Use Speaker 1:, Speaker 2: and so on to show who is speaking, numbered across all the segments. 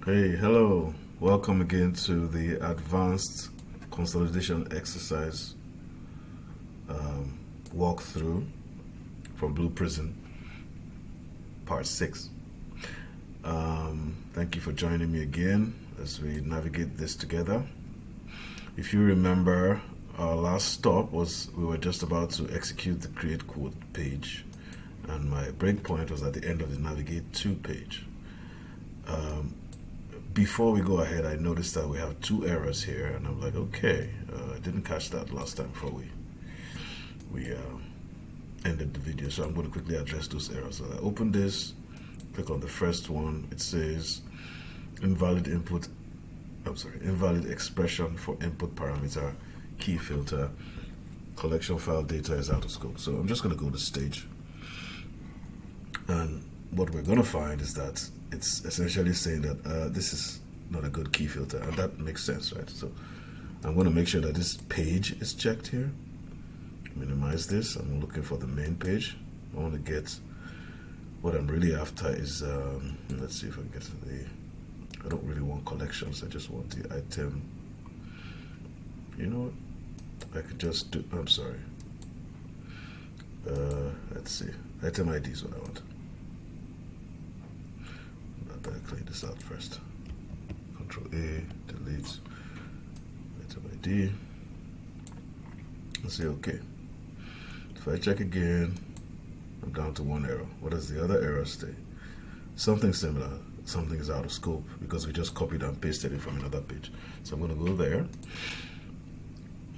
Speaker 1: Hey, hello. Welcome again to the advanced consolidation exercise walkthrough from Blue Prism, part 6. Thank you for joining me again as we navigate this together. If you remember, our last stop was we were just about to execute the create code page, and my breakpoint was at the end of the navigate to page. Before we go ahead, I noticed that we have 2 errors here, and I'm like, okay, I didn't catch that last time before we ended the video, so I'm going to quickly address those errors. So I open this, click on the first one. It says invalid expression for input parameter, key filter, collection file data is out of scope. So I'm just going to go to stage, and what we're going to find is that it's essentially saying that this is not a good key filter, and that makes sense, right? So I'm going to make sure that this page is checked here. Minimize this. I'm looking for the main page. I want to get what I'm really after is let's see if I can get to I don't really want collections. I just want the item. You know what? I could just do. I'm sorry. Let's see. Item ID is what I want. I better clean this out first. Control A, delete item ID. Let's say OK. If I check again, I'm down to 1 error. What does the other error say? Something similar. Something is out of scope because we just copied and pasted it from another page. So I'm going to go there,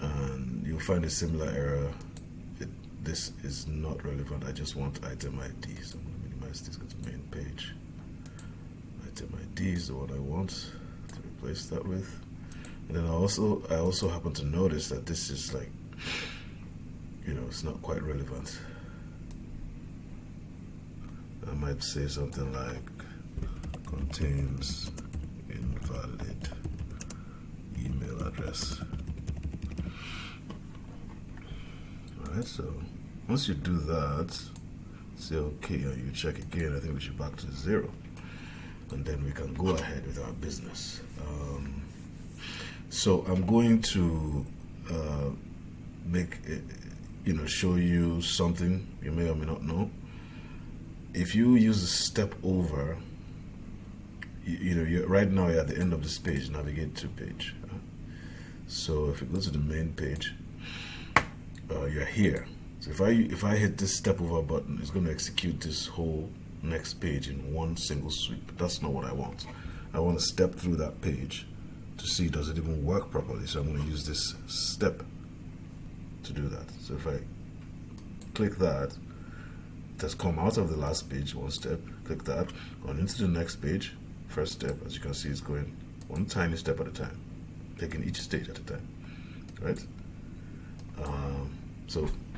Speaker 1: and you'll find a similar error. This is not relevant. I just want item ID. So I'm going to minimize this. Go to main page. Item ID is the one I want to replace that with. And then I also happen to notice that this is like, it's not quite relevant. I might say something like contains invalid email address. Alright, so once you do that, say OK, and you check again, I think we should back to 0. And then we can go ahead with our business. So I'm going to show you something you may or may not know. If you use a step over, you're right now you're at the end of this page, navigate to page. So if you go to the main page, you're here. So if I hit this step over button, it's going to execute this whole next page in one single sweep. That's not what I want. I want to step through that page to see does it even work properly. So I'm going to use this step to do that. So if I click that, it has come out of the last page, 1 step. Click that, on into the next page, first step. As you can see, it's going one tiny step at a time, taking each stage at a time, right?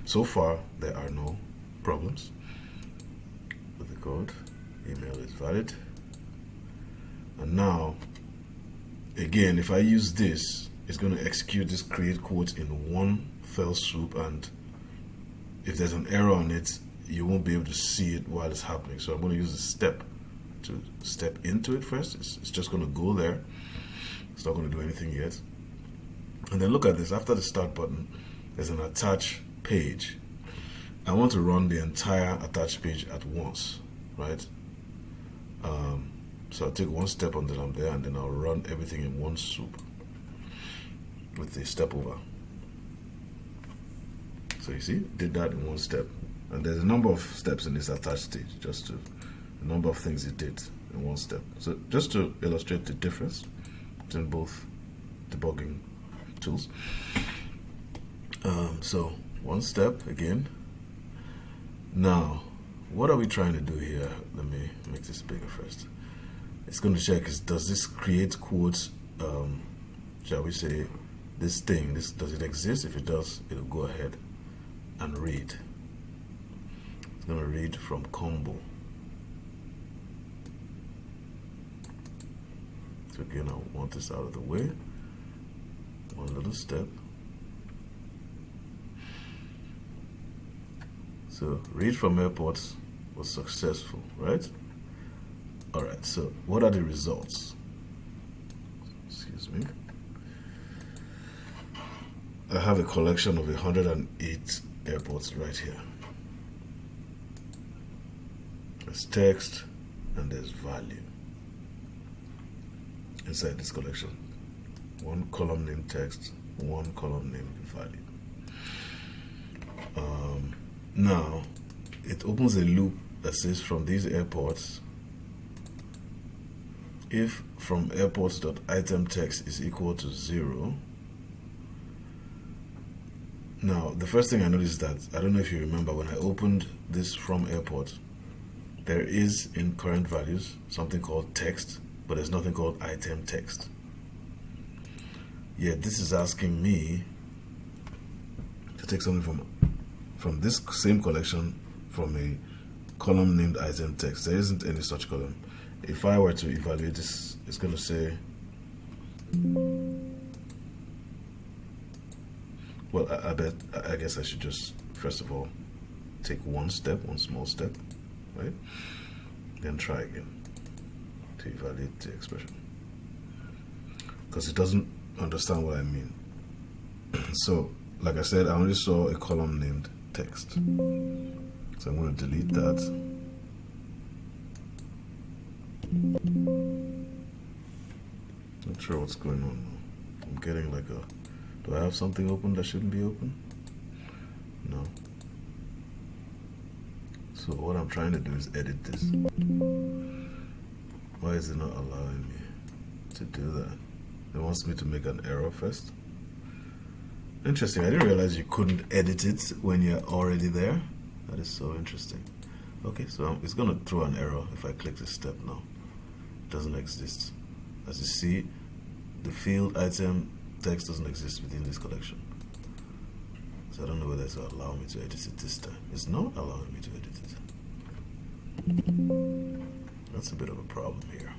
Speaker 1: So far there are no problems with the code. Email is valid. And now, again, if I use this, it's going to execute this create quote in one fell swoop, and if there's an error on it, you won't be able to see it while it's happening. So I'm going to use a step to step into it first. It's just going to go there. It's not going to do anything yet. And then look at this. After the start button, there's an attach page. I want to run the entire attached page at once, right? So I'll take 1 step until I'm there, and then I'll run everything in one swoop with the step over. So you see, did that in 1 step. And there's a number of steps in this attached stage, just to the number of things it did in 1 step. So just to illustrate the difference between both debugging tools. So 1 step again. Now, what are we trying to do here? Let me make this bigger first. It's going to check does this create quotes, shall we say, this thing, does it exist? If it does, it'll go ahead and read. It's going to read from combo. So again, I want this out of the way. 1 little step. So read from airports was successful, right? All right, so what are the results? me. I have a collection of 108 airports right here. There's text and there's value inside this collection. One column named text, one column named value. Now, it opens a loop that says from these airports, if from airports.itemText is equal to 0. Now, the first thing I noticed that, I don't know if you remember, when I opened this from airport, there is in current values something called text, but there's nothing called item text. Yet this is asking me to take something from this same collection from a column named item text. There isn't any such column. If I were to evaluate this, it's going to say, well, I guess I should just, first of all, take one small step, right? Then try again to evaluate the expression. Because it doesn't understand what I mean. So, like I said, I only saw a column named text. So I'm going to delete that. Not sure what's going on now. I'm getting like a, do I have something open that shouldn't be open? No. So what I'm trying to do is edit this. Why is it not allowing me to do that? It wants me to make an error first. Interesting. I didn't realize you couldn't edit it when you're already there. That is so interesting. Okay, so it's going to throw an error if I click this step now. It doesn't exist. As you see, the field item text doesn't exist within this collection. So I don't know whether it's allow me to edit it this time. It's not allowing me to edit it. That's a bit of a problem here.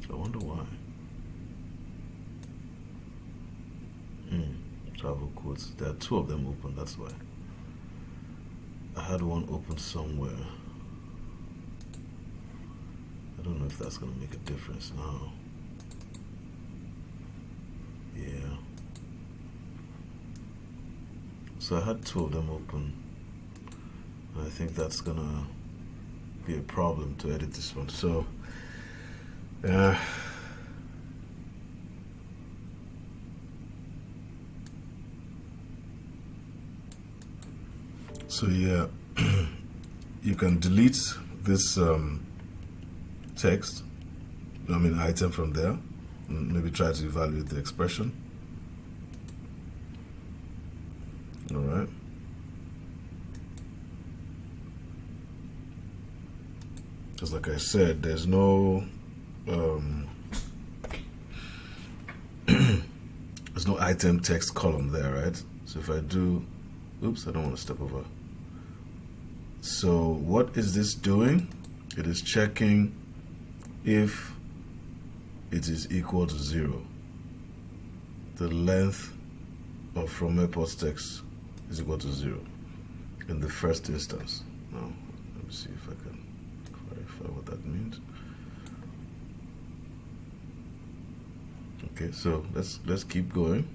Speaker 1: So I wonder why. Travel quotes. There are two of them open, that's why. I had one open somewhere. I don't know if that's going to make a difference now. Yeah. So I had two of them open. And I think that's going to be a problem to edit this one. So, so yeah, you can delete this text, item from there, and maybe try to evaluate the expression. All right. Just like I said, there's no there's no item text column there, right? So if I do, oops, I don't want to step over. So what is this doing? It is checking if it is equal to 0. The length of from airports text is equal to 0 in the first instance. Now, let me see if I can clarify what that means. Okay, so let's keep going.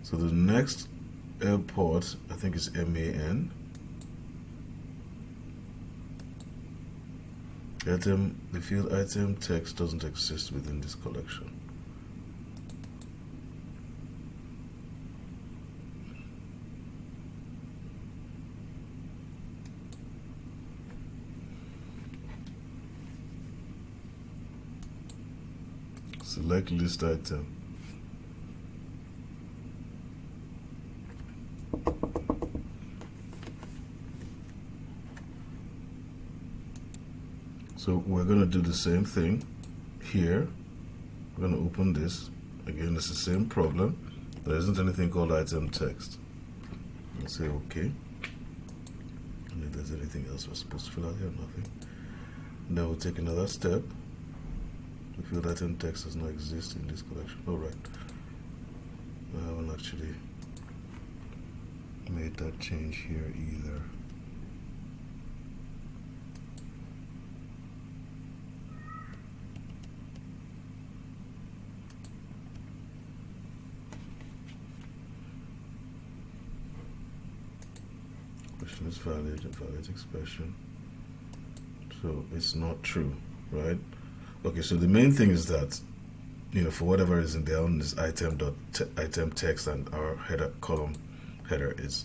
Speaker 1: So the next airport, I think, is MAN. The field item text doesn't exist within this collection. Select list item. So we're going to do the same thing here. We're going to open this. Again, it's the same problem. There isn't anything called item text. I'll say OK. And if there's anything else we're supposed to fill out here, nothing. And then we'll take another step. The field item text does not exist in this collection. All right. I haven't actually made that change here either. Expression is valid, a valid expression. So it's not true, right? Okay, so the main thing is that, you know, for whatever reason, they're on this item text, and our header column header is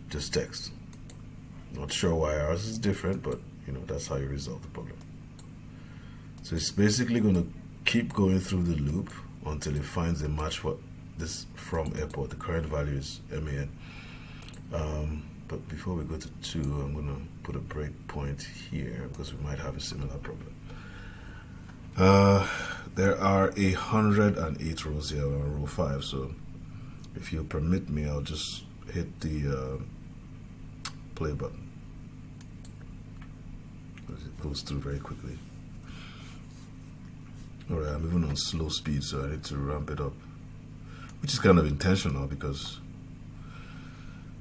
Speaker 1: just text. Not sure why ours is different, but you know, that's how you resolve the problem. So it's basically going to keep going through the loop until it finds a match for this from airport. The current value is MAN. But before we go to 2, I'm going to put a breakpoint here because we might have a similar problem. There are 108 rows here on row 5, so if you permit me, I'll just hit the play button. It goes through very quickly. Alright, I'm even on slow speed, so I need to ramp it up, which is kind of intentional because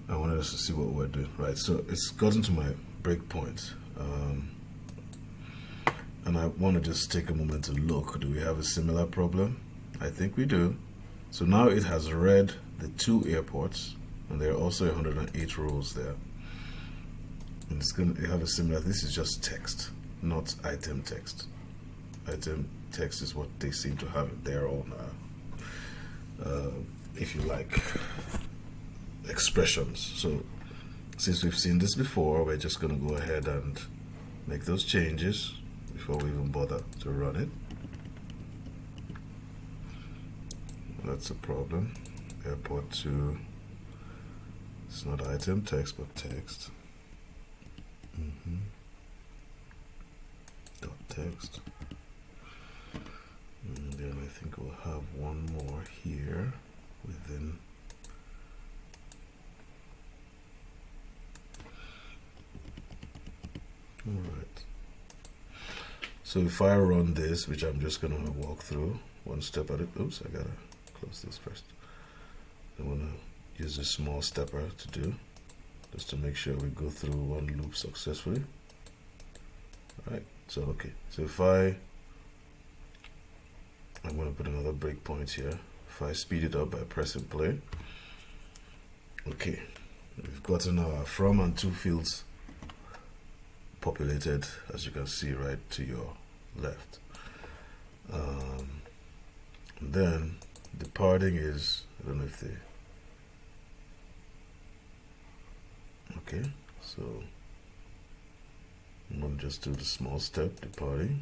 Speaker 1: I wanted us to see what we're doing. Right, so it's gotten to my breakpoint, and I want to just take a moment to look. Do we have a similar problem? I think we do. So now it has read the 2 airports, and there are also 108 rows there. And it's going to have a similar, this is just text, not item text. Item text is what they seem to have in their own, if you like, expressions. So since we've seen this before, we're just going to go ahead and make those changes before we even bother to run it. That's a problem. Airport 2, it's not item text but text. Dot text. And then I think we'll have one more here within. Alright. So if I run this, which I'm just gonna walk through one step at it. Oops, I gotta close this first. I wanna use a small stepper to do, just to make sure we go through one loop successfully. Alright, so okay. So if I'm gonna put another breakpoint here. If I speed it up by pressing play. Okay, we've gotten our from and to fields populated, as you can see right to your left. Then departing is, I don't know if they, okay, so I'm going to just do the small step, departing,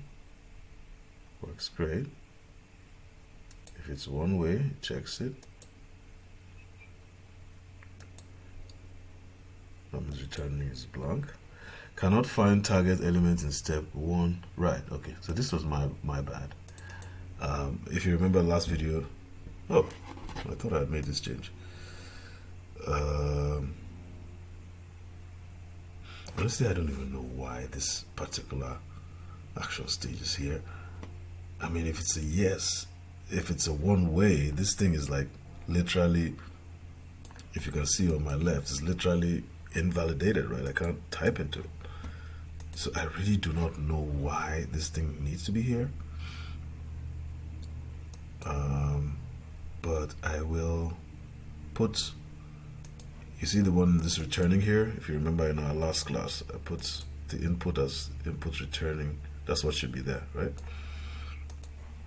Speaker 1: works great. If it's one way, it checks it. Is returning is blank. Cannot find target element in step 1. Right, okay, so this was my bad. If you remember last video, oh, I thought I had made this change. Honestly, I don't even know why this particular actual stage is here. I mean, if it's a yes, if it's a one way, this thing is like literally, if you can see on my left, it's literally invalidated, right? I can't type into it. So I really do not know why this thing needs to be here. But I will put, you see the one that's returning here? If you remember in our last class, I put the input as input returning. That's what should be there, right?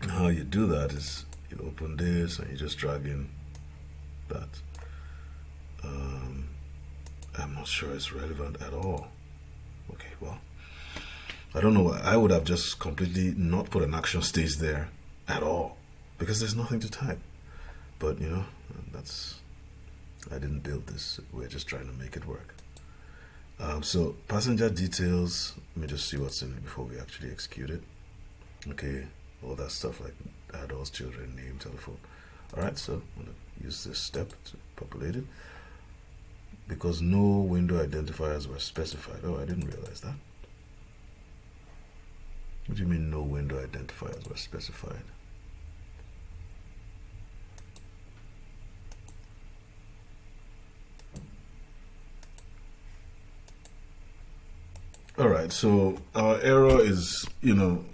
Speaker 1: How you do that is you open this and you just drag in that. I'm not sure it's relevant at all. Okay, well, I don't know why. I would have just completely not put an action stage there at all because there's nothing to type. But you know, I didn't build this. We're just trying to make it work. So passenger details, let me just see what's in it before we actually execute it. Okay, all that stuff like adults, children, name, telephone. Alright, so I'm going to use this step to populate it. Because no window identifiers were specified. Oh, I didn't realize that. What do you mean no window identifiers were specified? Alright, so our error is, you know,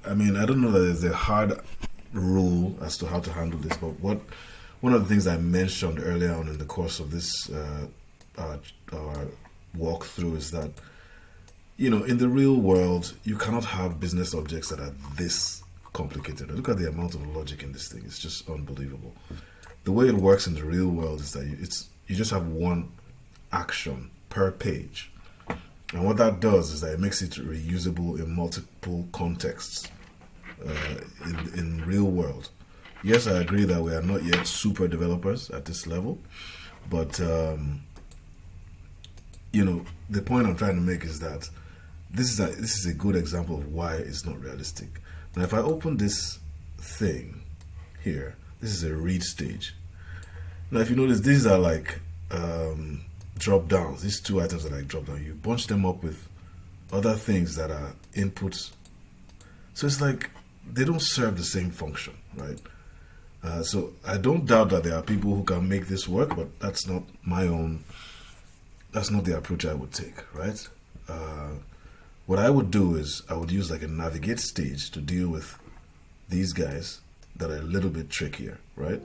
Speaker 1: I mean, I don't know that there's a hard rule as to how to handle this, but one of the things I mentioned earlier on in the course of this our walkthrough is that, you know, in the real world, you cannot have business objects that are this complicated. Look at the amount of logic in this thing. It's just unbelievable. The way it works in the real world is that you just have one action per page. And what that does is that it makes it reusable in multiple contexts in real world. Yes, I agree that we are not yet super developers at this level, but you know, the point I'm trying to make is that this is a good example of why it's not realistic. Now, if I open this thing here, this is a read stage. Now, if you notice, these are like drop downs. These two items are like drop down. You bunch them up with other things that are inputs. So it's like they don't serve the same function, right? So I don't doubt that there are people who can make this work, but that's not the approach I would take, right? What I would do is I would use like a navigate stage to deal with these guys that are a little bit trickier, right?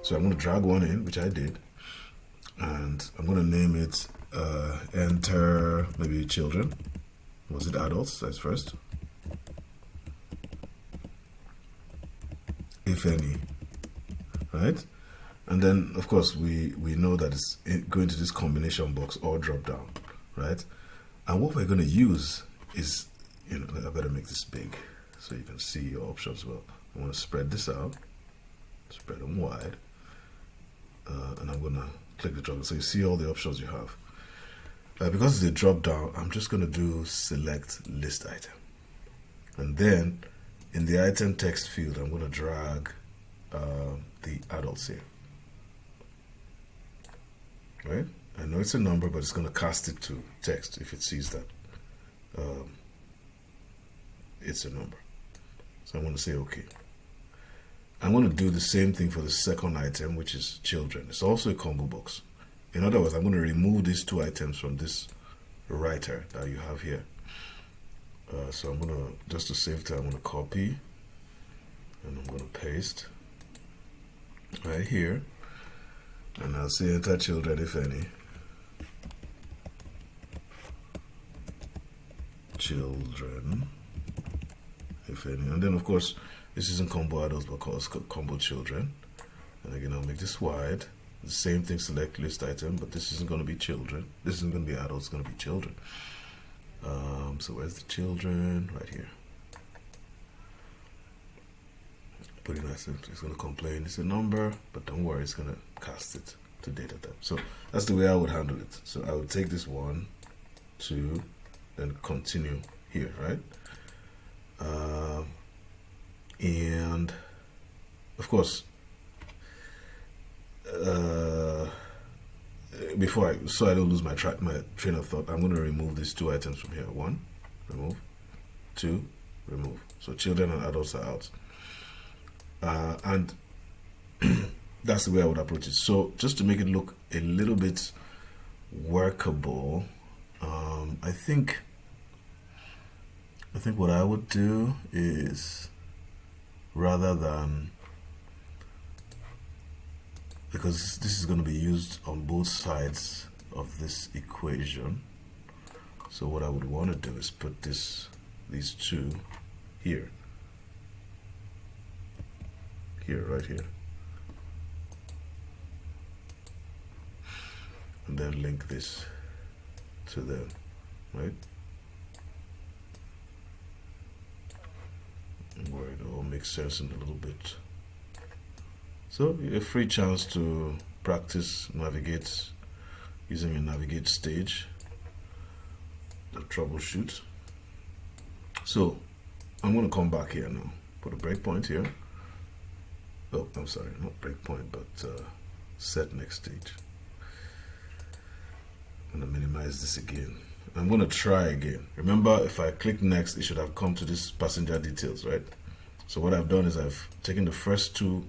Speaker 1: So I'm going to drag one in, which I did, and I'm going to name it enter maybe children. Was it adults? That's first. If any, right? And then, of course, we know that it's going to this combination box or drop down, right? And what we're going to use is, you know, I better make this big so you can see your options well. I want to spread this out, spread them wide, and I'm going to click the drop down so you see all the options you have. Because it's a drop down, I'm just going to do select list item. And then in the item text field, I'm going to drag the adults here. Right? I know it's a number, but it's going to cast it to text if it sees that it's a number. So I'm going to say OK. I'm going to do the same thing for the second item, which is children. It's also a combo box. In other words, I'm going to remove these two items from this writer that you have here. So I'm going to, just to save time, I'm going to copy and I'm going to paste right here. And I'll say enter children, if any. Children, if any. And then, of course, this isn't combo adults, but combo children. And again, I'll make this wide. The same thing, select list item, but this isn't going to be children. This isn't going to be adults, it's going to be children. So where's the children? Right here. Pretty nice. It's going to complain it's a number, but don't worry, it's going to cast it to data type. So that's the way I would handle it. So I would take this 1, 2, then continue here, right? And of course, so I don't lose my train of thought, I'm going to remove these two items from here. 1, remove. 2, remove. So children and adults are out. And that's the way I would approach it. So just to make it look a little bit workable, I think what I would do is, rather than, because this is going to be used on both sides of this equation, so what I would want to do is put these two here, right here, and then link this to them, right? Where it all makes sense in a little bit. So a free chance to practice navigate using a navigate stage, the troubleshoot. So I'm going to come back here now, put a breakpoint here. Oh, I'm sorry, not breakpoint, but set next stage. I'm going to minimize this again. I'm going to try again. Remember, if I click next, it should have come to this passenger details, right? So what I've done is I've taken the first two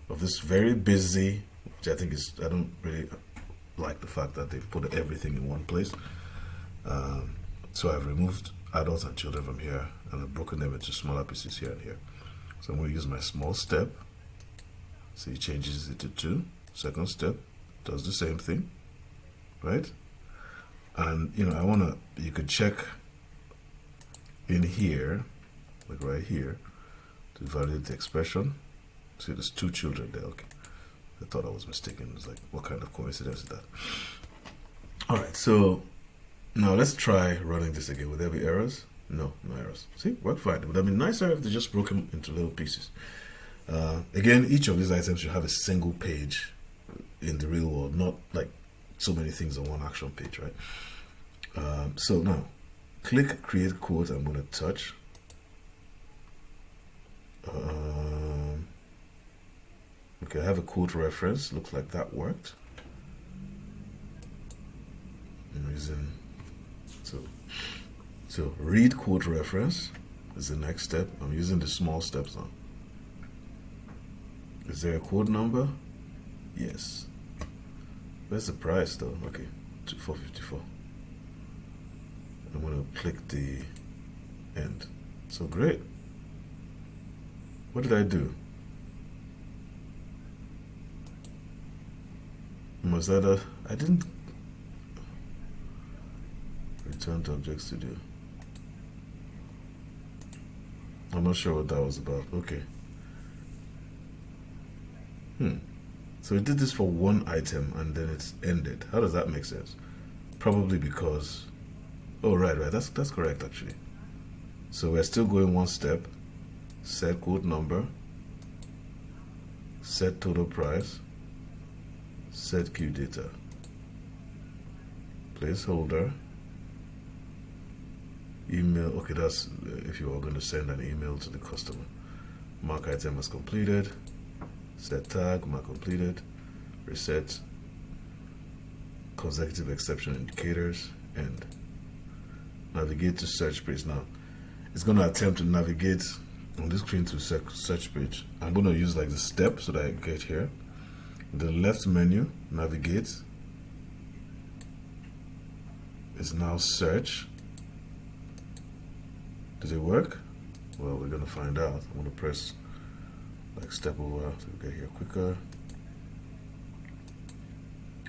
Speaker 1: of this very busy, which I think is, I don't really like the fact that they've put everything in one place. So I've removed adults and children from here, and I've broken them into smaller pieces here and here. So I'm going to use my small step. So it changes it to 2. Second step does the same thing. right? And you could check in here, like right here, to validate the expression. See, there's 2 children there. Okay, I thought I was mistaken. It's like, what kind of coincidence is that? All right, so now let's try running this again. Will there be errors? No errors. See, worked fine. It would have been nicer if they just broke them into little pieces. Again, each of these items should have a single page in the real world, not like so many things on one action page, right? So now, click create quote. I'm going to touch. Okay, I have a quote reference. Looks like that worked. I'm using so read quote reference is the next step. I'm using the small steps now. Is there a quote number? Yes. Where's the price though? Okay, 454. I'm going to click the end. So great. What did I do? Was that I didn't return to Object Studio. I'm not sure what that was about. Okay. So it did this for one item and then it's ended. How does that make sense? Probably because, oh right, that's correct actually. So we're still going one step. Set quote number, set total price, set queue data, placeholder, email. Okay, that's if you are going to send an email to the customer. Mark item as completed, set tag, mark completed, reset consecutive exception indicators, and navigate to search page. Now it's going to attempt to navigate on this screen to search page. I'm going to use like the step so that I get here. The left menu, navigate, is now search. Does it work? Well, we're going to find out. I'm going to press like step over to get here quicker.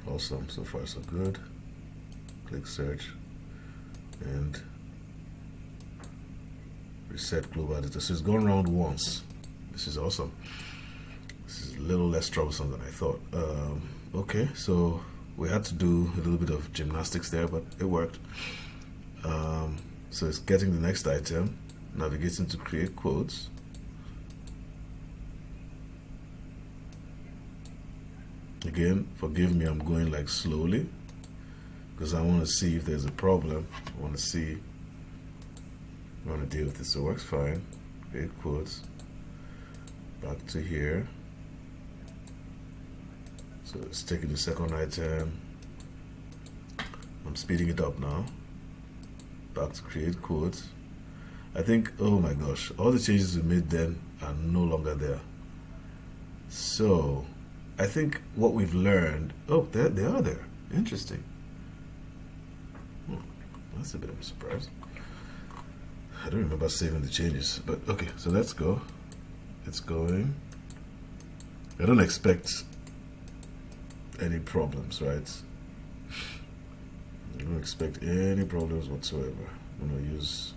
Speaker 1: Awesome, so far so good. Click search and reset global data. So it's gone around once. This is awesome. This is a little less troublesome than I thought. Okay, so we had to do a little bit of gymnastics there, but it worked. So it's getting the next item, navigating to create quotes. Again, forgive me, I'm going like slowly because I want to see if there's a problem. I want to deal with this. So it works fine. Create quotes. Back to here. So it's taking the second item. I'm speeding it up now. Back to create quotes. I think, oh my gosh, all the changes we made then are no longer there. So I think what we've learned, oh, they are there. Interesting. That's a bit of a surprise. I don't remember saving the changes, but okay, so let's go. It's going. I don't expect any problems, right? I don't expect any problems whatsoever. I'm going to use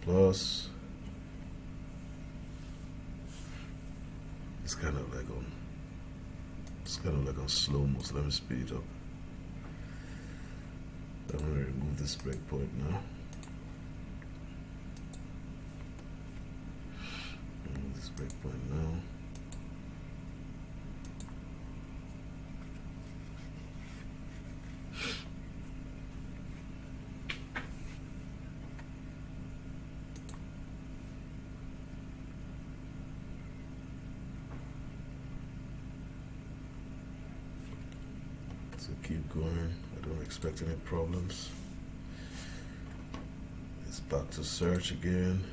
Speaker 1: plus. It's kind of like on slow-mo, so let me speed it up. I'm going to remove this breakpoint now. Remove this breakpoint now. So keep going. I don't expect any problems. It's back to search again.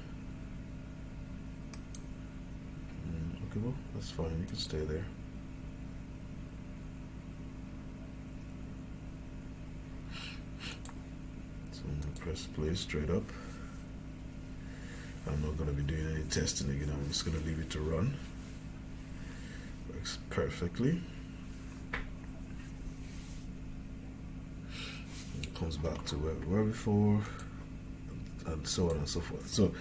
Speaker 1: Okay, well, that's fine. You can stay there. So I'm going to press play straight up. I'm not going to be doing any testing again. I'm just going to leave it to run. Works perfectly. comes back to where we were before, and so on and so forth. So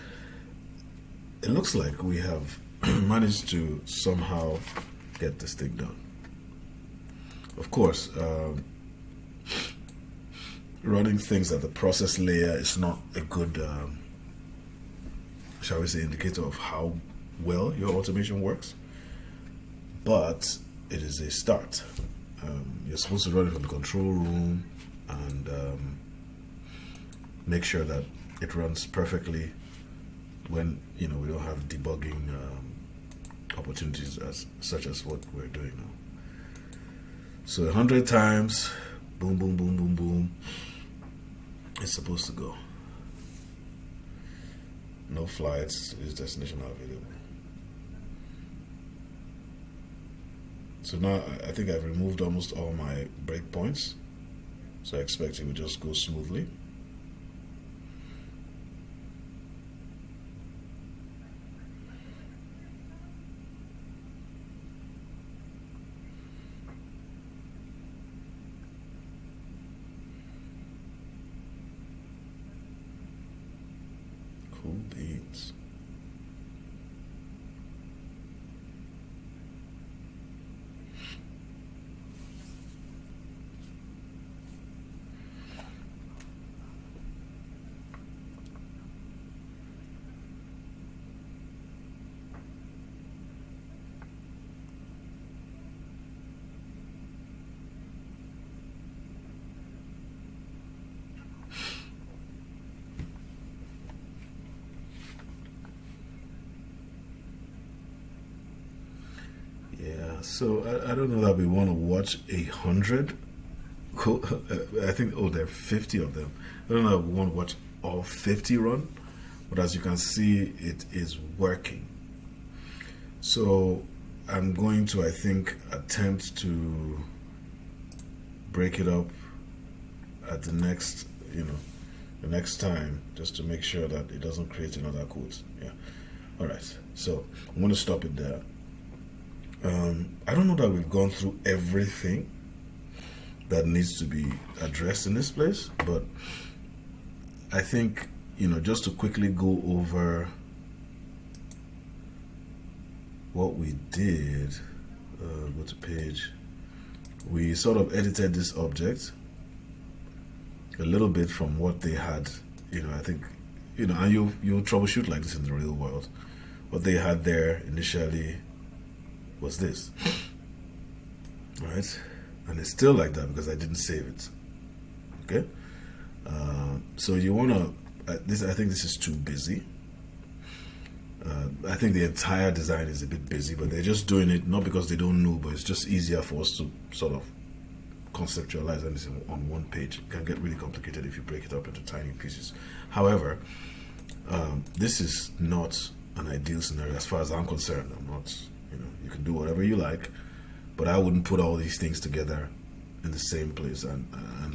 Speaker 1: it looks like we have managed to somehow get this thing done. Of course, running things at the process layer is not a good, shall we say, indicator of how well your automation works, but it is a start. You're supposed to run it from the control room and make sure that it runs perfectly when we don't have debugging opportunities such as what we're doing now. So 100 times, boom, boom, boom, boom, boom, it's supposed to go. No flights, is destination not available. So now I think I've removed almost all my breakpoints, so I expect it will just go smoothly. Cool beans. Yeah, so I don't know that we want to watch 100. I think, there are 50 of them. I don't know if we want to watch all 50 run, but as you can see, it is working. So I'm going to, I think, attempt to break it up at the next, the next time, just to make sure that it doesn't create another code. Yeah. All right. So I'm going to stop it there. I don't know that we've gone through everything that needs to be addressed in this place, but I think, just to quickly go over what we did, go to page, we sort of edited this object a little bit from what they had, I think, and you'll troubleshoot like this in the real world. What they had there initially was this, right? And it's still like that because I didn't save it. Okay, so you want to I think this is too busy. I think the entire design is a bit busy, but they're just doing it not because they don't know, but it's just easier for us to sort of conceptualize anything on one page. It can get really complicated if you break it up into tiny pieces. However, this is not an ideal scenario as far as I'm concerned. I'm not, you can do whatever you like, but I wouldn't put all these things together in the same place. And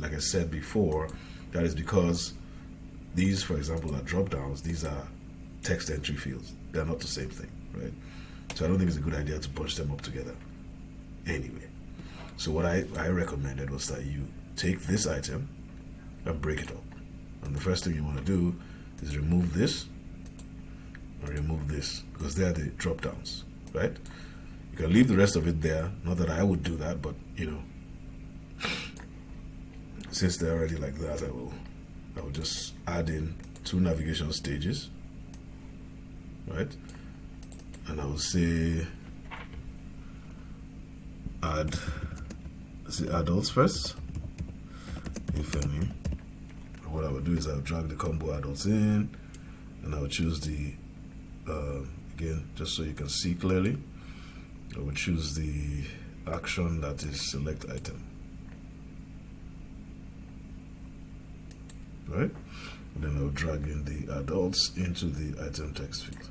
Speaker 1: like I said before, that is because these, for example, are drop downs. These are text entry fields. They're not the same thing, right? So I don't think it's a good idea to bunch them up together. Anyway, so what I recommended was that you take this item and break it up. And the first thing you want to do is remove this and remove this, because they are the drop downs, right? You can leave the rest of it there. Not that I would do that, but since they're already like that, I will just add in 2 navigation stages, right? And I will say add adults first, if any. And what I would do is I would drag the combo adults in, and I would choose the again, just so you can see clearly, I would choose the action that is select item, right? And then I will drag in the adults into the item text field.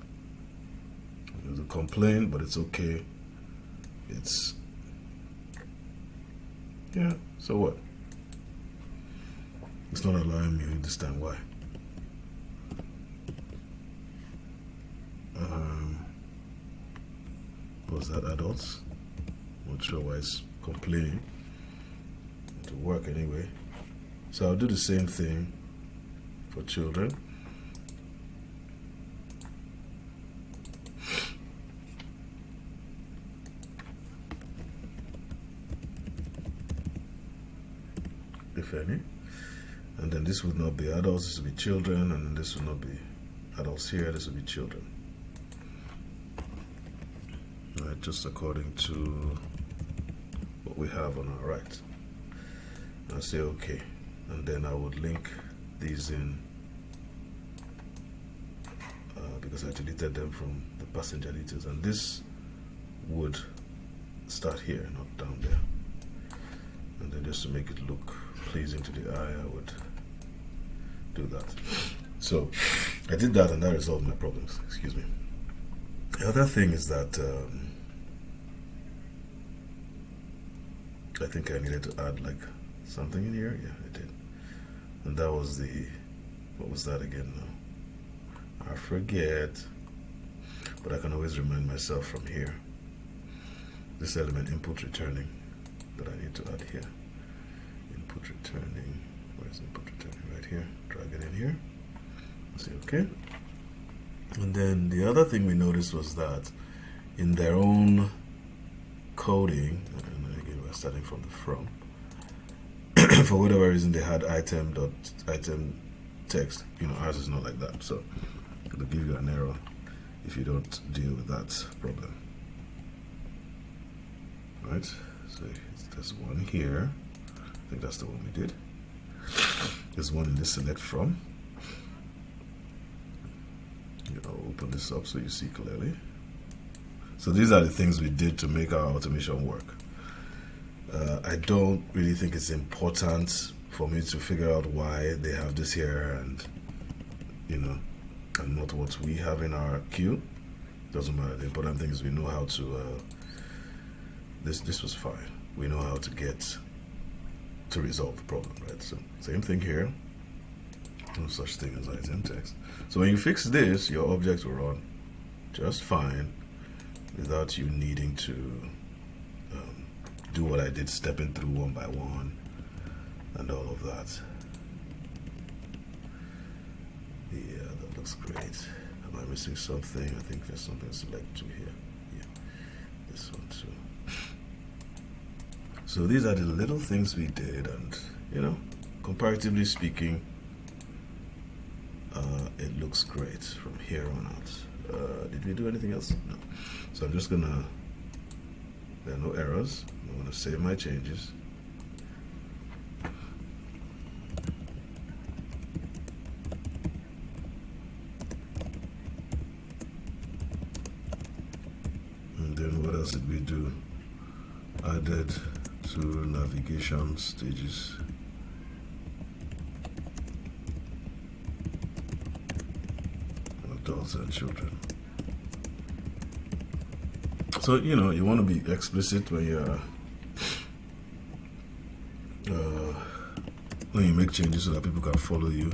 Speaker 1: There's a complaint, but it's okay. It's, yeah, so what? It's not allowing me to understand why. Was that adults? Not sure why it's complaining. To work anyway. So I'll do the same thing for children. If any. And then this would not be adults, this would be children, and then this would not be adults here, this would be children. Right, just according to what we have on our right. I'll say okay, and then I would link these in because I deleted them from the passenger details, and this would start here, not down there. And then just to make it look pleasing to the eye, I would do that. So I did that, and that resolved my problems. Excuse me. The other thing is that I think I needed to add like something in here. Yeah, I did. And that was the, what was that again now? I forget, but I can always remind myself from here. This element input returning that I need to add here. Input returning, where's input returning? Right here, drag it in here. Say okay. And then the other thing we noticed was that in their own coding, and again we're starting from the from, for whatever reason they had item text. You know, ours is not like that, so it'll give you an error if you don't deal with that problem. Right, so there's one here. I think that's the one we did. There's one in this select from. I'll open this up so you see clearly. So these are the things we did to make our automation work. I don't really think it's important for me to figure out why they have this here and, you know, and not what we have in our queue. Doesn't matter. The important thing is we know how to, this was fine. We know how to get to resolve the problem, right? So same thing here. No such thing as item text. So when you fix this, your object will run just fine without you needing to do what I did, stepping through one by one and all of that. Yeah, that looks great. Am I missing something? I think there's something to select to here. Yeah, this one too. So these are the little things we did, and you know, comparatively speaking, it looks great from here on out. Did we do anything else? No. So I'm just gonna, there are no errors. I'm gonna save my changes. And then what else did we do? Added to navigation stages. Adults and children. So, you know, you want to be explicit when you make changes so that people can follow you.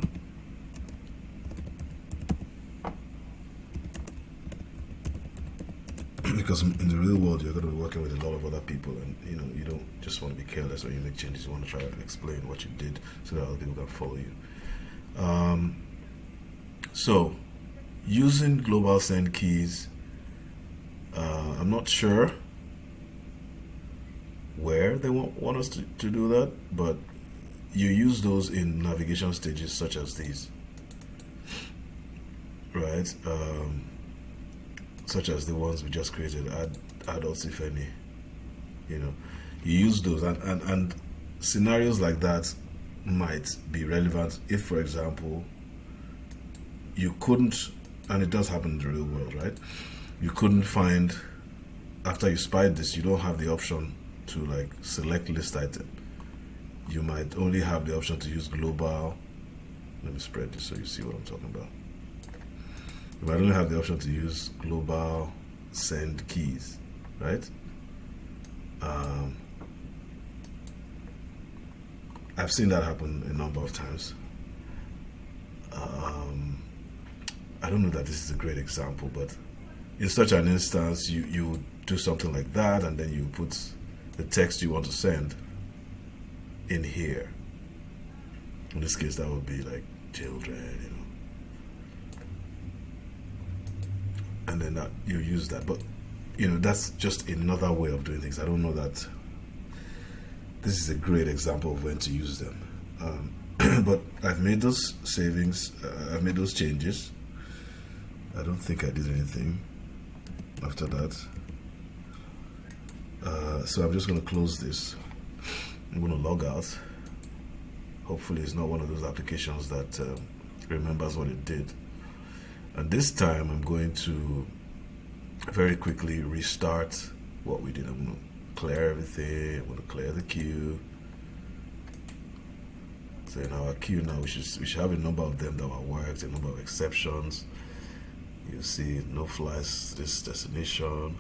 Speaker 1: Because in the real world, you're going to be working with a lot of other people, and you know, you don't just want to be careless when you make changes. You want to try to explain what you did so that other people can follow you. So, using global send keys, I'm not sure where they want us to do that, but you use those in navigation stages such as these, right? Such as the ones we just created, adults if any, you know, you use those, and scenarios like that might be relevant if, for example, you couldn't, and it does happen in the real world, right? You couldn't find, after you spied this, you don't have the option to like select list item. You might only have the option to use global. Let me spread this so you see what I'm talking about. You might only have the option to use global send keys, right? I've seen that happen a number of times. I don't know that this is a great example, but in such an instance, you do something like that, and then you put the text you want to send in here, In this case, that would be like children, you know. And then that you use that, but you know, that's just another way of doing things. I don't know that this is a great example of when to use them. But I've made those savings, I've made those changes. I don't think I did anything after that. So I'm just going to close this. I'm going to log out. Hopefully it's not one of those applications that remembers what it did. And this time I'm going to very quickly restart what we did. I'm going to clear everything. I'm going to clear the queue. So in our queue now, we should have a number of them that were worked, a number of exceptions. You see no flies this destination.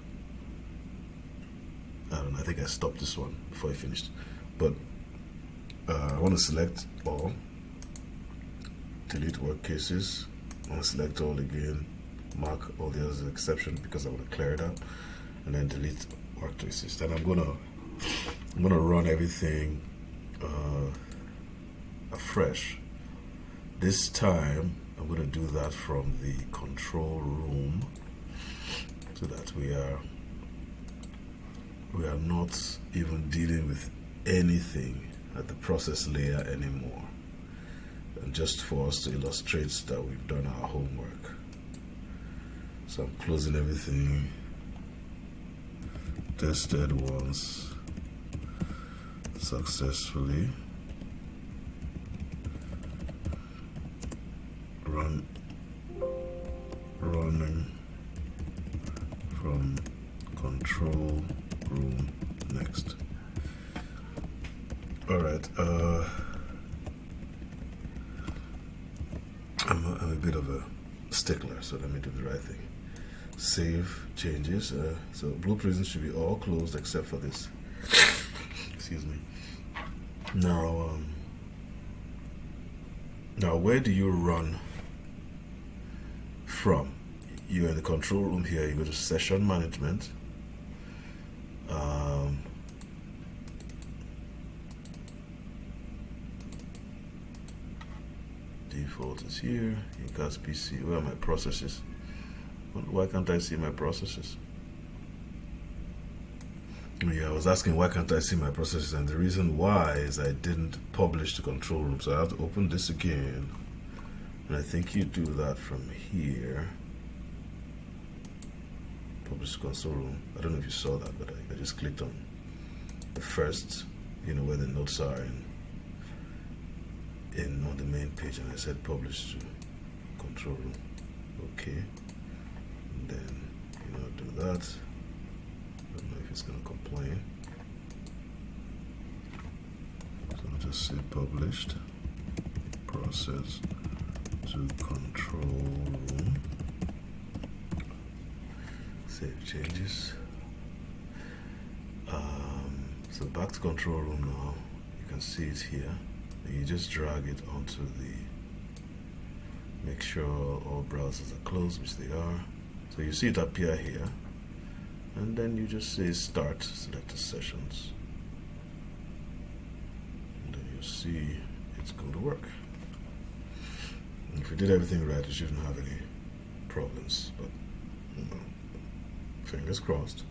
Speaker 1: I don't know, I think I stopped this one before I finished. But I want to select all, delete work cases. I want to select all again, mark all the others as exception because I want to clear it out, and then delete work cases. Then I'm gonna run everything afresh. This time I'm going to do that from the control room so that we are not even dealing with anything at the process layer anymore, and just for us to illustrate that we've done our homework. So I'm closing everything, tested once successfully, running from control room next. All right, I'm a bit of a stickler, so let me do the right thing. Save changes. So Blue Prism should be all closed except for this. Excuse me. Now where do you run from? You're in the control room here. You go to session management. Default is here. Ecast PC. Where are my processes? Why can't I see my processes? Yeah, I was asking why can't I see my processes, and the reason why is I didn't publish the control room. So I have to open this again, and I think you do that from here. Publish console room. I don't know if you saw that, but I just clicked on the first, you know, where the notes are in on the main page, and I said publish to control room. Okay, and then do that. I don't know if it's going to complain. So I'll just say published process to control room. Save changes. So back to control room now. You can see it here. And you just drag it onto make sure all browsers are closed, which they are. So you see it appear here. And then you just say start, select the sessions. And then you see it's going to work. And if you did everything right, you shouldn't have any problems, but fingers crossed.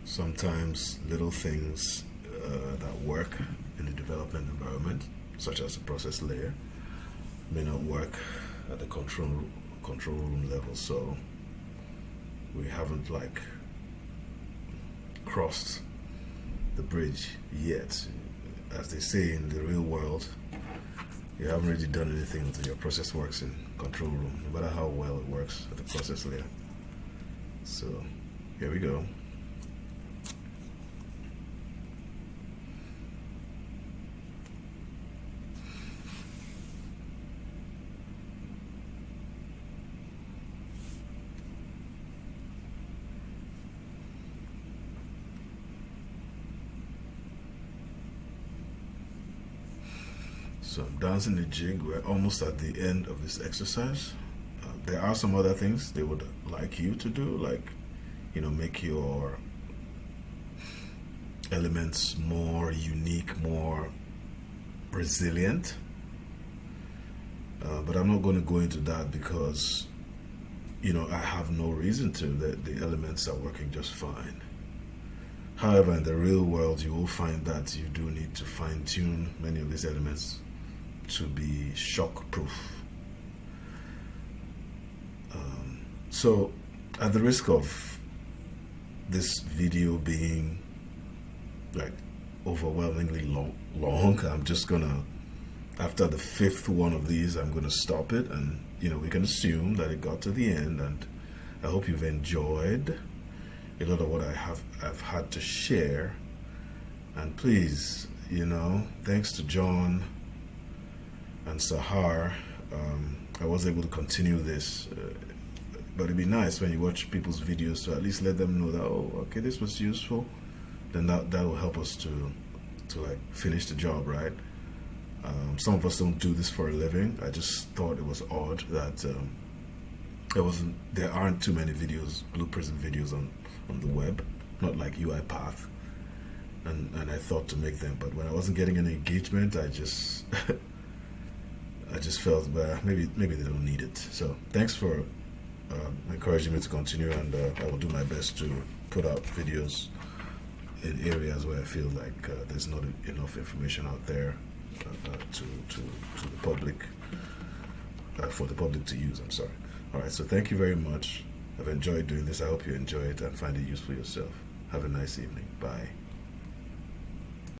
Speaker 1: Sometimes little things that work in the development environment, such as the process layer, may not work at the control room level. So we haven't crossed the bridge yet. As they say in the real world, you haven't really done anything until your process works in control room, no matter how well it works at the process layer. So here we go. So I'm dancing the jig. We're almost at the end of this exercise. There are some other things they would like you to do, like make your elements more unique, more resilient. But I'm not going to go into that because, I have no reason to. The elements are working just fine. However, in the real world, you will find that you do need to fine-tune many of these elements to be shock-proof. So, at the risk of this video being like overwhelmingly long, I'm just gonna, after the 5th one of these, I'm gonna stop it, and we can assume that it got to the end. And I hope you've enjoyed a lot of what I've had to share. And please, thanks to John and Sahar, I was able to continue this. But it'd be nice when you watch people's videos to at least let them know that, oh, okay, this was useful. Then that will help us to like finish the job, right? Some of us don't do this for a living. I just thought it was odd that there aren't too many videos, Blue Prism videos on the web, not like UiPath, and I thought to make them, but when I wasn't getting any engagement, I just felt, well, maybe they don't need it. So thanks for encouraging me to continue, and I will do my best to put out videos in areas where I feel like there's not enough information out there to the public, for the public to use. I'm sorry. All right, so thank you very much. I've enjoyed doing this. I hope you enjoy it and find it useful yourself. Have a nice evening. Bye.